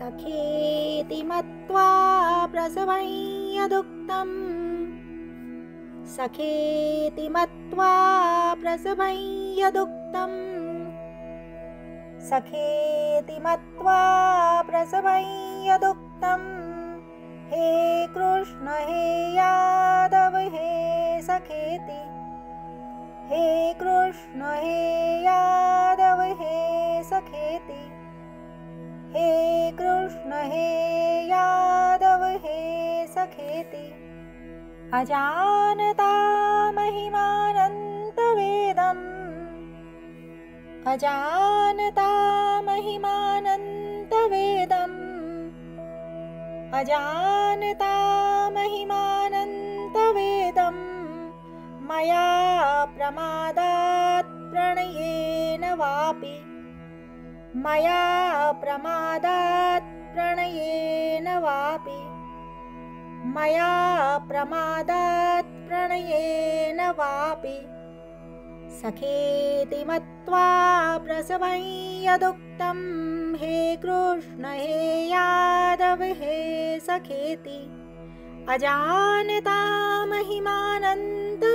सखेति मत्वा प्रसवं यदुक्तम् सखेति मत्वा प्रसवं यदुक्तम् सखेति मत्वा प्रसवं यदुक्तम् हे कृष्ण हे यादव हे सखेति हे कृष्ण हे यादव हे सखेति हे कृष्ण हे यादव हे सखेति अजानता महिमानन्तवेदम् अजानता महिमानन्तवेदम् अजानता महिमानन्तवेदम् मया प्रमादात् प्रणयेन वापि मया प्रमादात् प्रणयेन वापि मया प्रमादात् प्रणयेन वापि सखेति मत्वा प्रसवं यदुक्तम् हे कृष्ण हे यादव हे सखेति अजानता महिमानन्तवेदम्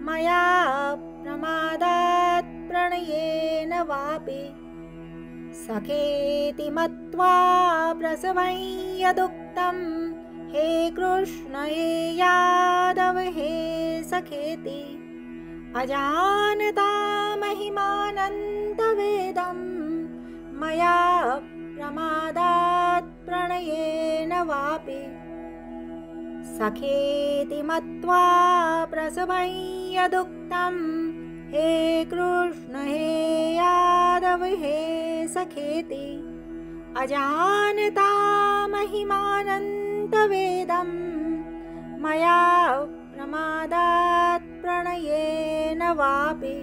मया प्रमादात् प्रणयेन वापि सखेति मत्वा प्रसवं यदुक्तम् हे कृष्ण हे यादव हे सखेति अजानता महिमानन्तवेदम् मया प्रमादात् प्रणयेन वापि सखेति मत्वा प्रसवं यदुक्तम् हे कृष्ण हे यादव हे सखेति अजानता महिमानन्तवेदम् मया प्रमादात् प्रणयेन वापि